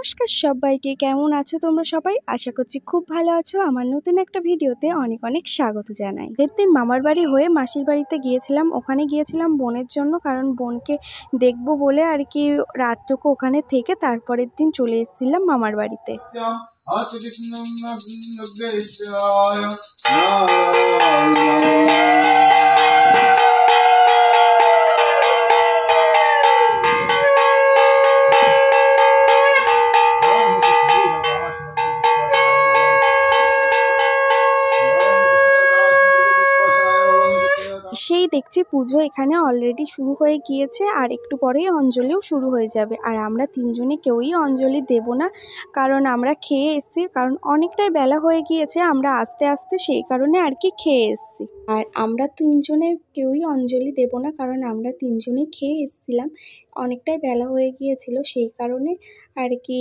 নমস্কার সবাইকে, কেমন আছো তোমরা সবাই? আশা করছি খুব ভালো আছো। আমার নতুন একটা ভিডিওতে অনেক অনেক স্বাগত জানাই। আগের দিন মামার বাড়ি হয়ে মাসির বাড়িতে গিয়েছিলাম। ওখানে গিয়েছিলাম বোনের জন্য, কারণ বোনকে দেখবো বলে আর কি রাতটুকু ওখানে থেকে তারপরের দিন চলে এসেছিলাম মামার বাড়িতে। সেই দেখছি পুজো এখানে অলরেডি শুরু হয়ে গিয়েছে, আর একটু পরেই অঞ্জলিও শুরু হয়ে যাবে। আর আমরা তিনজনে কেউই অঞ্জলি দেব না, কারণ আমরা খেয়ে এসেছি, কারণ অনেকটাই বেলা হয়ে গিয়েছে। আমরা আস্তে আস্তে সেই কারণে আর কি খেয়ে এসেছি। আর আমরা তিনজনে কেউই অঞ্জলি দেব না, কারণ আমরা তিনজনেই খেয়ে এসেছিলাম। অনেকটাই বেলা হয়ে গিয়েছিল, সেই কারণে আর কি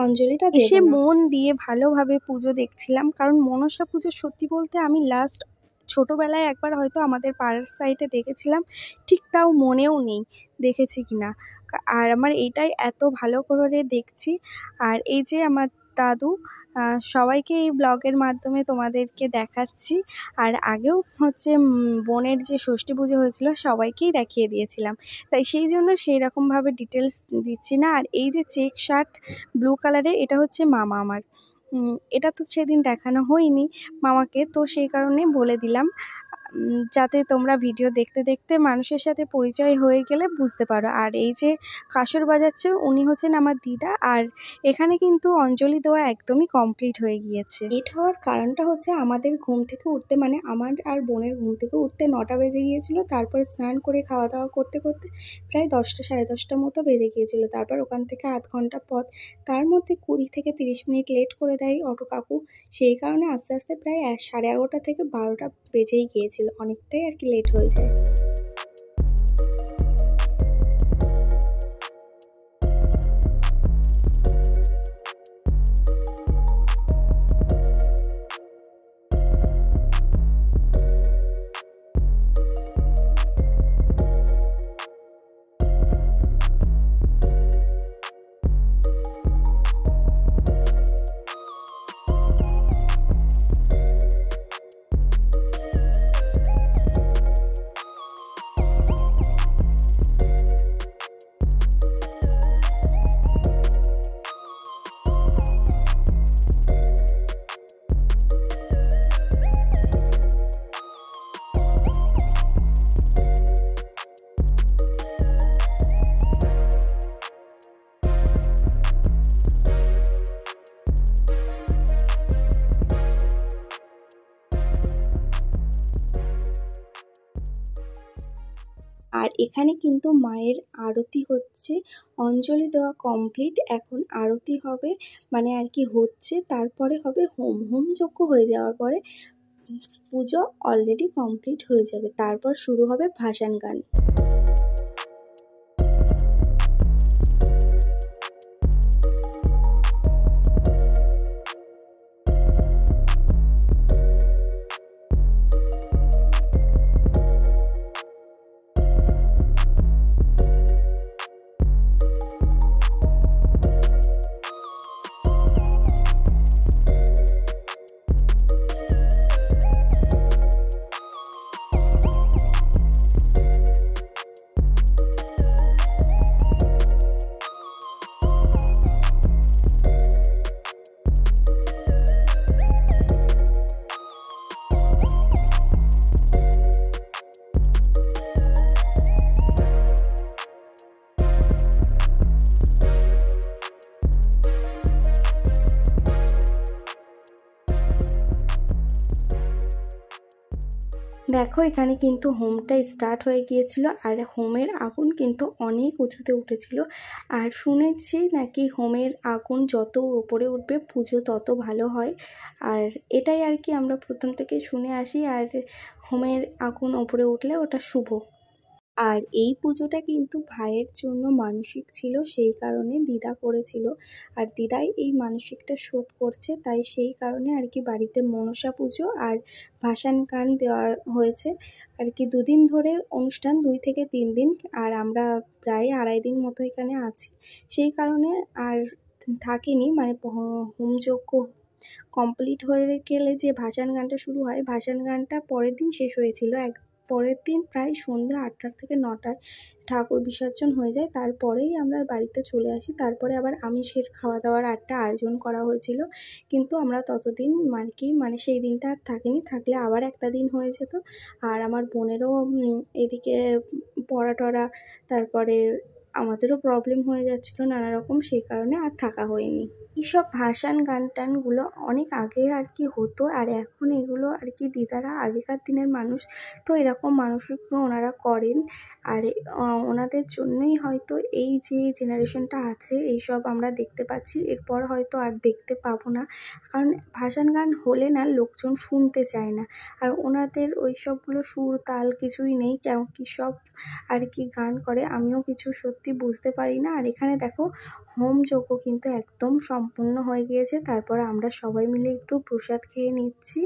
অঞ্জলিটা এসে মন দিয়ে ভালোভাবে পুজো দেখছিলাম। কারণ মনসা পুজো সত্যি বলতে আমি লাস্ট ছোটোবেলায় একবার হয়তো আমাদের পাড়ার সাইডে দেখেছিলাম, ঠিক তাও মনেও নেই দেখেছি কিনা। আর আমার এইটাই এত ভালো করে দেখছি। আর এই যে আমার দাদু, সবাইকে এই ব্লগের মাধ্যমে তোমাদেরকে দেখাচ্ছি। আর আগেও হচ্ছে বোনের যে ষষ্ঠী পুজো হয়েছিল সবাইকেই দেখিয়ে দিয়েছিলাম, তাই সেই জন্য সেই রকমভাবে ডিটেলস দিচ্ছি না। আর এই যে চেক শার্ট ব্লু কালারের, এটা হচ্ছে মামা আমার। এটা তো সেদিন দেখানো হয়নি মামাকে, তো সেই কারণে বলে দিলাম, যাতে তোমরা ভিডিও দেখতে দেখতে মানুষের সাথে পরিচয় হয়ে গেলে বুঝতে পারো। আর এই যে কাসর বাজাচ্ছে উনি হচ্ছেন আমার দিদা। আর এখানে কিন্তু অঞ্জলি দেওয়া একদমই কমপ্লিট হয়ে গিয়েছে। লেট হওয়ার কারণটা হচ্ছে আমাদের ঘুম থেকে উঠতে, মানে আমার আর বোনের ঘুম থেকে উঠতে 9টা বেজে গিয়েছিল। তারপরে স্নান করে খাওয়া দাওয়া করতে করতে প্রায় 10টা সাড়ে 10টার মতো বেজে গিয়েছিল। তারপর ওখান থেকে আধ ঘন্টা পথ, তার মধ্যে 20 থেকে 30 মিনিট লেট করে দেয় অটো কাকু। সেই কারণে আস্তে আস্তে প্রায় 11:30 থেকে 12টা বেজেই গিয়েছিল, অনেকটাই আর কি লেট হয়ে যায়। আর এখানে কিন্তু মায়ের আরতি হচ্ছে, অঞ্জলি দেওয়া কমপ্লিট, এখন আরতি হবে, মানে আর কি হচ্ছে। তারপরে হবে হোম যজ্ঞ হয়ে যাওয়ার পরে পুজো অলরেডি কমপ্লিট হয়ে যাবে। তারপর শুরু হবে ভাসান গান। দেখো এখানে কিন্তু হোমটা স্টার্ট হয়ে গিয়েছিল, আর হোমের আগুন কিন্তু অনেক উঁচুতে উঠেছিল। আর শুনেছি নাকি হোমের আগুন যত উপরে উঠবে পুজো তত ভালো হয়। আর এটাই আর কি আমরা প্রথম থেকে শুনে আসি। আর হোমের আগুন উপরে উঠলে ওটা শুভ। আর এই পুজোটা কিন্তু ভাইয়ের জন্য মানসিক ছিল, সেই কারণে দিদা করেছিল। আর দিদাই এই মানসিকটা শোধ করছে, তাই সেই কারণে আর কি বাড়িতে মনসা পুজো আর ভাসান গান দেওয়া হয়েছে। আর কি 2 দিন ধরে অনুষ্ঠান, 2 থেকে 3 দিন। আর আমরা প্রায় 2.5 দিন মতো এখানে আছি, সেই কারণে। আর থাকেনি, মানে হোমযজ্ঞ কমপ্লিট হয়ে গেলে যে ভাসান গানটা শুরু হয়, ভাসান গানটা পরের দিন শেষ হয়েছিল। পরের দিন প্রায় সন্ধ্যে 8টা থেকে 9টায় ঠাকুর বিসর্জন হয়ে যায়। তারপরেই আমরা বাড়িতে চলে আসি। তারপরে আবার আমিষের খাওয়া দাওয়ার একটা আয়োজন করা হয়েছিল, কিন্তু আমরা ততদিন মানে সেই দিনটা আর থাকিনি। থাকলে আবার একটা দিন হয়ে যেত। আর আমার বোনেরও এদিকে পড়া টড়া, তারপরে আমাদেরও প্রবলেম হয়ে যাচ্ছিলো নানা রকম, সেই কারণে আর থাকা হয়নি। এইসব ভাসান গান টানগুলো অনেক আগে আর কি হতো, আর এখন এগুলো আর কি দিদারা আগেকার দিনের মানুষ, তো এরকম মানুষকে ওনারা করেন। আর ওনাদের জন্যই হয়তো এই যে জেনারেশনটা আছে এইসব আমরা দেখতে পাচ্ছি। এরপর হয়তো আর দেখতে পাবো না, কারণ ভাসান গান হলে না লোকজন শুনতে চায় না। আর ওনাদের ওই সবগুলো সুর তাল কিছুই নেই, কেমন কী সব আর কি গান করে, আমিও কিছু সত্যি বুঝতে পারি না। আর এখানে দেখো হোমযজ্ঞ কিন্তু একদম সম্পূর্ণ হয়ে গিয়েছে। তারপরে আমরা সবাই মিলে একটু প্রসাদ খেয়ে নিচ্ছি।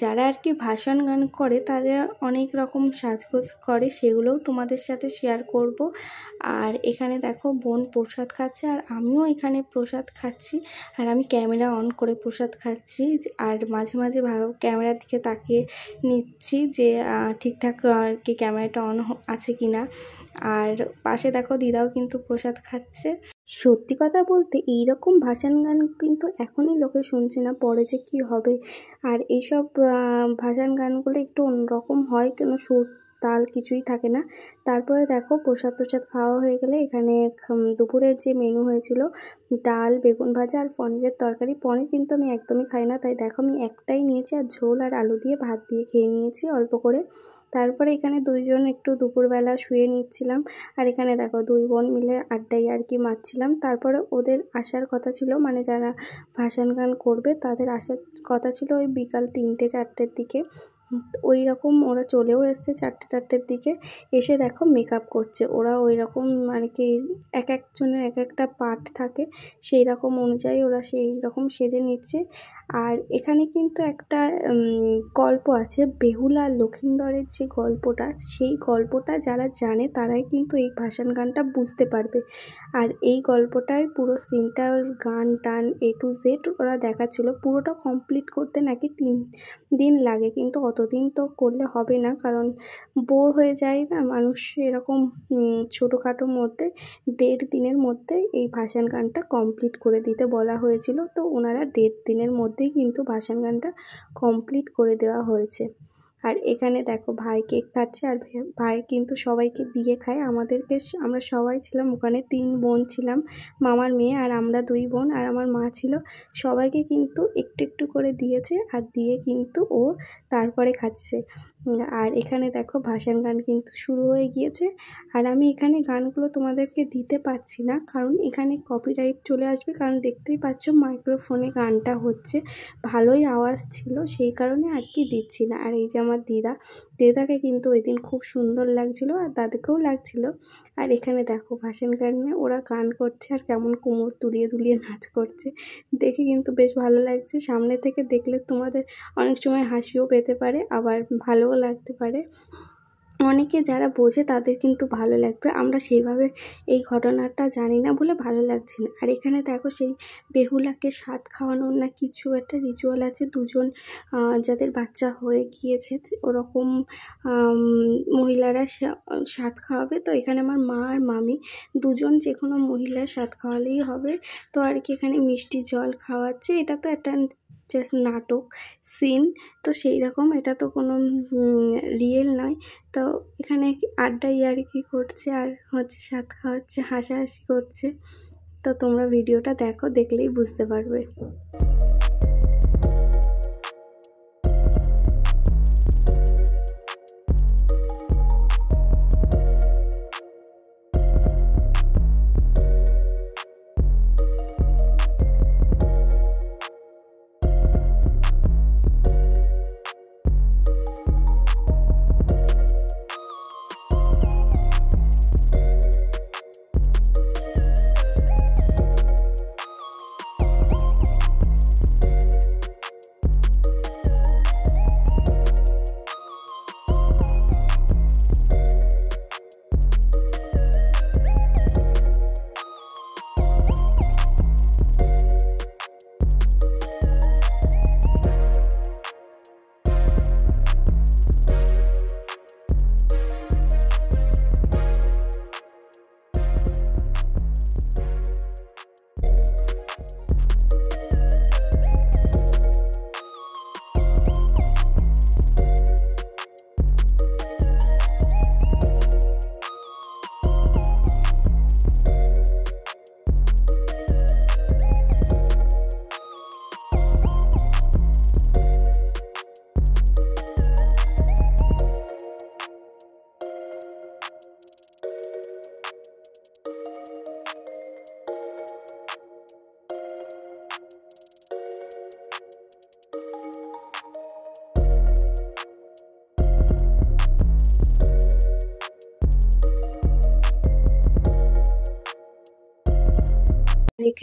যারা আর কি ভাসান গান করে তারা অনেক রকম সাজগোজ করে, সেগুলোও তোমাদের সাথে শেয়ার করব। আর এখানে দেখো বোন প্রসাদ খাচ্ছে, আর আমিও এখানে প্রসাদ খাচ্ছি। আর আমি ক্যামেরা অন করে প্রসাদ খাচ্ছি, আর মাঝে মাঝে ক্যামেরার দিকে তাকিয়ে নিচ্ছি যে ঠিকঠাক আর কি ক্যামেরাটা অন আছে কি না। আর পাশে দেখো দিদাও কিন্তু প্রসাদ খাচ্ছে। সত্যি কথা বলতে এইরকম ভাসান গান কিন্তু এখনই লোকে শুনছে না, পরে যে কী হবে। আর এইসব ভাসান গানগুলো একটু অন্যরকম হয়, কেন সুর তাল কিছুই থাকে না। তারপরে দেখো প্রসাদ খাওয়া হয়ে গেলে এখানে দুপুরের যে মেনু হয়েছিল, ডাল, বেগুন ভাজা আর পনিরের তরকারি। পনির কিন্তু আমি একদমই খাই না, তাই দেখো আমি একটাই নিয়েছি, আর ঝোল আর আলু দিয়ে ভাত দিয়ে খেয়ে নিয়েছি অল্প করে। তারপরে এখানে দুইজন একটু দুপুরবেলা শুয়ে নিচ্ছিলাম, আর এখানে দেখো দুই বোন মিলে আড্ডায় আর কি মারছিলাম। তারপরে ওদের আসার কথা ছিল, মানে যারা ভাসান গান করবে তাদের আসার কথা ছিল ওই বিকাল 3টে-4টের দিকে। ওই রকম ওরা চলেও এসছে 4টে-4টের দিকে। এসে দেখো মেকআপ করছে ওরা, ওই রকম মানে কি এক একজনের এক একটা পার্ট থাকে, সেই রকম অনুযায়ী ওরা সেই রকম সেজে নিচ্ছে। আর এখানে কিন্তু একটা গল্প আছে, বেহুলা লক্ষিন্দরের যে গল্পটা, সেই গল্পটা যারা জানে তারাই কিন্তু এই ভাসান গানটা বুঝতে পারবে। আর এই গল্পটার পুরো সিনটা, গান টান A to Z ওরা দেখাচ্ছিল। পুরোটা কমপ্লিট করতে নাকি 3 দিন লাগে, কিন্তু অতদিন তো করলে হবে না, কারণ বোর হয়ে যায় না মানুষ। এরকম ছোটোখাটোর মধ্যে 1.5 দিনের মধ্যে এই ভাসান গানটা কমপ্লিট করে দিতে বলা হয়েছিল, তো ওনারা 1.5 দিনের মধ্যেই কিন্তু ভাসান গানটা কমপ্লিট করে দেওয়া হয়েছে। আর এখানে দেখো ভাই কেক খাচ্ছে, আর ভাই কিন্তু সবাইকে দিয়ে খায়। আমরা সবাই ছিলাম ওখানে, 3 বোন ছিলাম, মামার মেয়ে আর আমরা 2 বোন আর আমার মা ছিল। সবাইকে কিন্তু একটু একটু করে দিয়েছে, আর দিয়ে কিন্তু ও তারপরে খাচ্ছে। আর এখানে দেখো ভাসান গান কিন্তু শুরু হয়ে গিয়েছে। আর আমি এখানে গানগুলো তোমাদেরকে দিতে পারছি না, কারণ এখানে কপিরাইট চলে আসবে, কারণ দেখতেই পাচ্ছ মাইক্রোফোনে গানটা হচ্ছে, ভালোই আওয়াজ ছিল, সেই কারণে আর কি দিচ্ছি না। আর এই যে আমার দিদাকে কিন্তু ওই দিন খুব সুন্দর লাগছিল, আর দাদাকেও লাগছিল। আর এখানে দেখো ভাসান গানে ওরা গান করছে আর কেমন কোমর দুলিয়ে দুলিয়ে নাচ করছে, দেখে কিন্তু বেশ ভালো লাগছে। সামনে থেকে দেখলে তোমাদের অনেক সময় হাসিও পেতে পারে, আবার ভালোও লাগতে পারে। অনেকে যারা বোঝে তাদের কিন্তু ভালো লাগবে, আমরা সেইভাবে এই ঘটনাটা জানি না বলে ভালো লাগছে না। আর এখানে দেখো সেই বেহুলাকে স্বাদ খাওয়ানোর না কিছু একটা রিচুয়াল আছে, দুজন যাদের বাচ্চা হয়ে গিয়েছে ওরকম মহিলারা স্বাদ খাওয়াবে। তো এখানে আমার মা আর মামি দুজন যে কোনো মহিলার স্বাদ খাওয়ালেই হবে। তো আর কি এখানে মিষ্টি জল খাওয়াচ্ছে, এটা তো একটা জাস্ট নাটক সিন, তো সেই রকম, এটা তো কোনো রিয়েল নয়। তো এখানে আড্ডা ইয়ার্কি করছে, আর হচ্ছে স্বাদ খাওয়াচ্ছে, হাসাহাসি করছে। তো তোমরা ভিডিওটা দেখো, দেখলেই বুঝতে পারবে।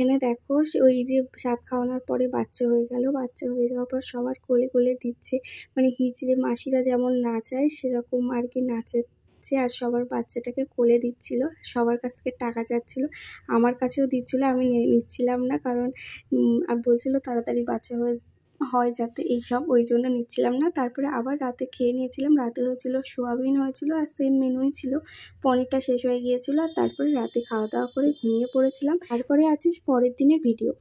এখানে দেখো ওই যে সাত খাওয়ানোর পরে বাচ্চা হয়ে গেল, বাচ্চা হয়ে যাওয়ার পর সবার কোলে কোলে দিচ্ছে, মানে হিজড়ে মাসিরা যেমন নাচায় সেরকম আর কি নাচাচ্ছে, আর সবার বাচ্চাটাকে কোলে দিচ্ছিল, সবার কাছ থেকে টাকা চাচ্ছিল, আমার কাছেও দিচ্ছিল, আমি নিচ্ছিলাম না, কারণ আর বলছিল তাড়াতাড়ি বাচ্চা হয় যাতে এইসব, ওই জন্য নিচ্ছিলাম না। তারপরে আবার রাতে খেয়ে নিয়েছিলাম, রাতে হয়েছিল সোয়াবিন হয়েছিল আর সেম মেনুই ছিল, পনিরটা শেষ হয়ে গিয়েছিল, আর তারপরে রাতে খাওয়া দাওয়া করে ঘুমিয়ে পড়েছিলাম। তারপরে আছিস পরের দিনের ভিডিও।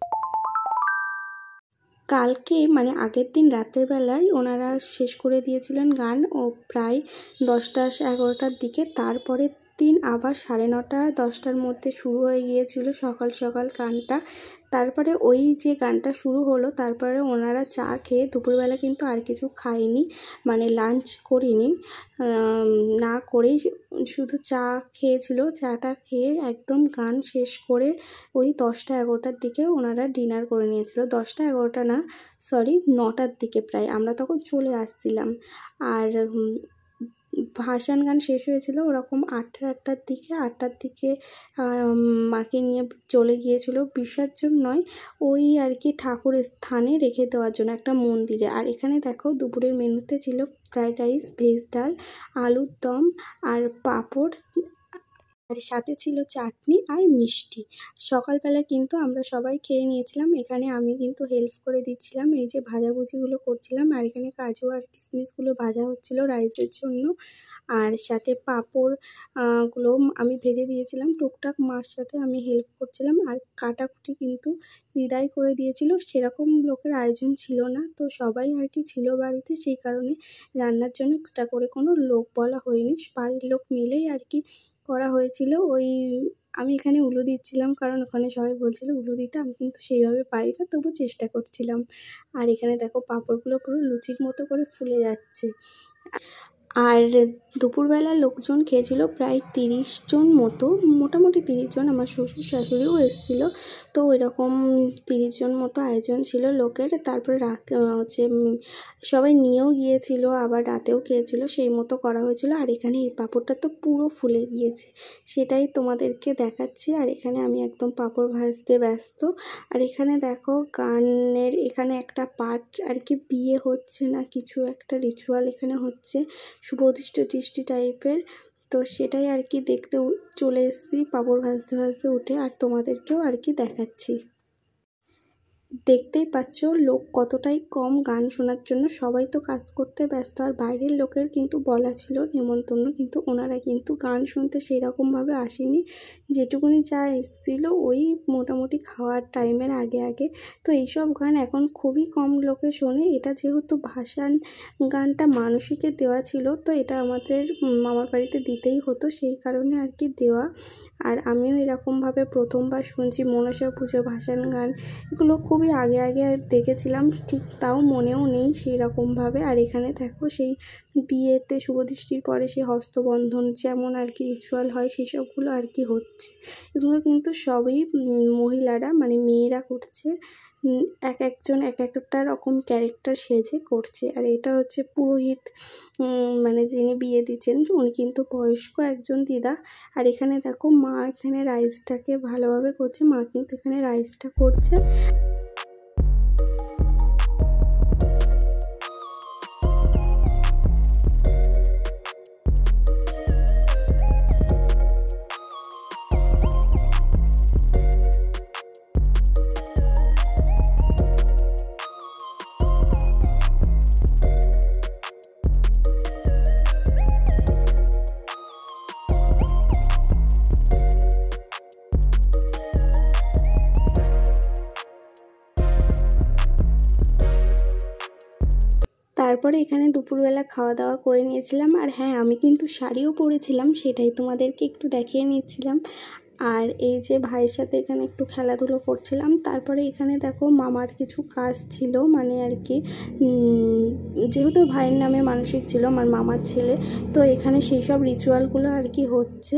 কালকে মানে আগের দিন রাতের বেলায় ওনারা শেষ করে দিয়েছিলেন গান ও প্রায় 10টা-11টার দিকে। তারপরের দিন আবার 9:30-10টার মধ্যে শুরু হয়ে গিয়েছিল সকাল সকাল গানটা। তারপরে ওই যে গানটা শুরু হলো তারপরে ওনারা চা খেয়ে, দুপুরবেলা কিন্তু আর কিছু খায়নি, মানে লাঞ্চ করিনি, না করেই শুধু চা খেয়েছিল। চাটা খেয়ে একদম গান শেষ করে ওই 10টা-11টার দিকে ওনারা ডিনার করে নিয়েছিল। 10টা-11টা না, সরি 9টার দিকে প্রায়, আমরা তখন চলে আসছিলাম। আর ভাসান গান শেষ হয়েছিল ওরকম 8টার দিকে। 8টার দিকে মাকে নিয়ে চলে গিয়েছিল বিসর্জন নয়, ওই আর কি ঠাকুরের স্থানে রেখে দেওয়ার জন্য একটা মন্দিরে। আর এখানে দেখো দুপুরের মেনুতে ছিল ফ্রাইড রাইস, ভেজ ডাল, আলুর দম আর পাঁপড়, আর সাথে ছিল চাটনি আর মিষ্টি। সকালবেলা কিন্তু আমরা সবাই খেয়ে নিয়েছিলাম। এখানে আমি কিন্তু হেল্প করে দিচ্ছিলাম, এই যে ভাজাভুজিগুলো করছিলাম, আর এখানে কাজু আর কিশমিশগুলো ভাজা হচ্ছিলো রাইসের জন্য, আর সাথে পাঁপড় গুলো আমি ভেজে দিয়েছিলাম। টুকটাক মার সাথে আমি হেল্প করছিলাম, আর কাটাকুটি কিন্তু দিদাই করে দিয়েছিল, সেরকম লোকের আয়োজন ছিল না, তো সবাই আর কি ছিল বাড়িতে, সেই কারণে রান্নার জন্য এক্সট্রা করে কোনো লোক বলা হয়নি, বাড়ির লোক মিলেই আর কি করা হয়েছিল। ওই আমি এখানে উলু দিচ্ছিলাম, কারণ ওখানে সবাই বলছিল উলু দিতে, আমি কিন্তু সেইভাবে পারি না, তবু চেষ্টা করছিলাম। আর এখানে দেখো পাঁপড়গুলো পুরো লুচির মতো করে ফুলে যাচ্ছে। আর দুপুরবেলা লোকজন খেয়েছিল প্রায় 30 জন মতো, মোটামুটি 30 জন, আমার শ্বশুর শাশুড়িও এসেছিলো, তো এরকম 30 জন মতো আয়োজন ছিল লোকের। তারপরে হচ্ছে সবাই নিয়েও গিয়েছিল, আবার রাতেও খেয়েছিল, সেই মতো করা হয়েছিল। আর এখানে এই পাঁপড়টা তো পুরো ফুলে গিয়েছে, সেটাই তোমাদেরকে দেখাচ্ছি। আর এখানে আমি একদম পাঁপড় ভাজতে ব্যস্ত। আর এখানে দেখো গানের এখানে একটা পার্ট আর কি, বিয়ে হচ্ছে না কিছু একটা রিচুয়াল এখানে হচ্ছে, শুভদৃষ্টি টাইপের, তো সেটাই আর কি দেখতে চলে এসেছি পাঁপড় ভাজতে ভাজতে উঠে, আর তোমাদেরকেও আর কি দেখাচ্ছি। দেখতেই পাচ্ছ লোক কতটাই কম গান শোনার জন্য, সবাই তো কাজ করতে ব্যস্ত। আর বাইরের লোকের কিন্তু বলা ছিল নেমন্তন্ন, কিন্তু ওনারা কিন্তু গান শুনতে সেই রকমভাবে আসেনি, যেটুকুনি যা এসেছিল ওই মোটামুটি খাওয়ার টাইমের আগে আগে। তো এইসব গান এখন খুবই কম লোকে শোনে। এটা যেহেতু ভাসান গানটা মানসিকে দেওয়া ছিল, তো এটা আমাদের মামার বাড়িতে দিতেই হতো, সেই কারণে আর কি দেওয়া। আর আমিও এরকমভাবে প্রথমবার শুনছি মনসা পুজো, ভাসান গান, এগুলো খুবই আগে আগে দেখেছিলাম, ঠিক তাও মনেও নেই সেই রকমভাবে। আর এখানে দেখো সেই বিয়েতে শুভদৃষ্টির পরে সেই হস্তবন্ধন যেমন আর কি রিচুয়াল হয় সেসবগুলো আর কি হচ্ছে। এগুলো কিন্তু সবই মহিলারা মানে মেয়েরা করছে, এক একজন এক একটা রকম ক্যারেক্টার সেজে করছে। আর এটা হচ্ছে পুরোহিত, মানে যিনি বিয়ে দিচ্ছেন উনি কিন্তু বয়স্ক একজন দিদা। আর এখানে দেখো মা এখানে রাইসটাকে ভালোভাবে করছে, মা কিন্তু এখানে রাইসটা করছে। তারপরে এখানে দুপুরবেলা খাওয়া দাওয়া করে নিয়েছিলাম। আর হ্যাঁ, আমি কিন্তু শাড়িও পরেছিলাম, সেটাই তোমাদেরকে একটু দেখিয়ে নিচ্ছিলাম। আর এই যে ভাইয়ের সাথে এখানে একটু খেলাধুলো করছিলাম। তারপরে এখানে দেখো মামার কিছু কাজ ছিল, মানে আর কি যেহেতু ভাইয়ের নামে মানসিক ছিল আমার মামার ছেলে, তো এখানে সেই সব রিচুয়ালগুলো আর কি হচ্ছে।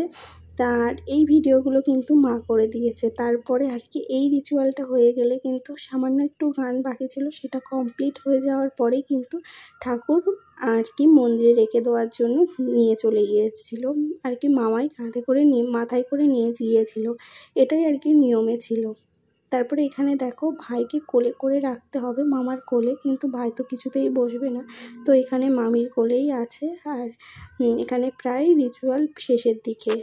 তার এই ভিডিওগুলো কিন্তু মা করে দিয়েছে। তারপরে আর কি এই রিচুয়ালটা হয়ে গেলে কিন্তু সামান্য একটু গান বাকি ছিল, সেটা কমপ্লিট হয়ে যাওয়ার পরেই কিন্তু ঠাকুর আর কি মন্দিরে রেখে দেওয়ার জন্য নিয়ে চলে গিয়েছিল আর কি, মামাই কাঁধে করে নিয়ে মাথায় করে নিয়ে গিয়েছিল, এটাই আর কি নিয়মে ছিল। তারপরে এখানে দেখো ভাইকে কোলে করে রাখতে হবে, মামার কোলে, কিন্তু ভাই তো কিছুতেই বসবে না, তো এখানে মামির কোলেই আছে। আর এখানে প্রায় রিচুয়াল শেষের দিকে।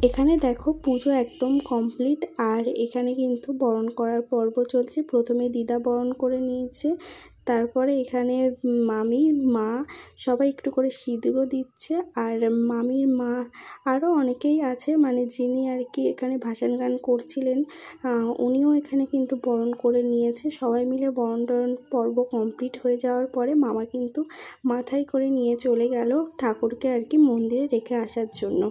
এখানে দেখো পুজো একদম কমপ্লিট। আর এখানে কিন্তু বরণ করার পর্ব চলছে। প্রথমে দিদা বরণ করে নিয়েছে, তারপরে এখানে মামি, মা সবাই একটু করে সিঁদুরও দিচ্ছে। আর মামির মা আরও অনেকেই আছে, মানে যিনি আর কি এখানে ভাসান গান করছিলেন উনিও এখানে কিন্তু বরণ করে নিয়েছে। সবাই মিলে বরণ টরণ পর্ব কমপ্লিট হয়ে যাওয়ার পরে মামা কিন্তু মাথায় করে নিয়ে চলে গেল ঠাকুরকে আর কি মন্দিরে রেখে আসার জন্য।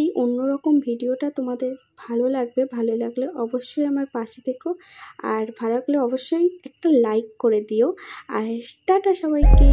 এই অন্যরকম ভিডিওটা তোমাদের ভালো লাগবে, ভালো লাগলে অবশ্যই আমার পাশে থেকো, আর ভালো লাগলে অবশ্যই একটা লাইক করে দিও। আর টাটা সবাইকে।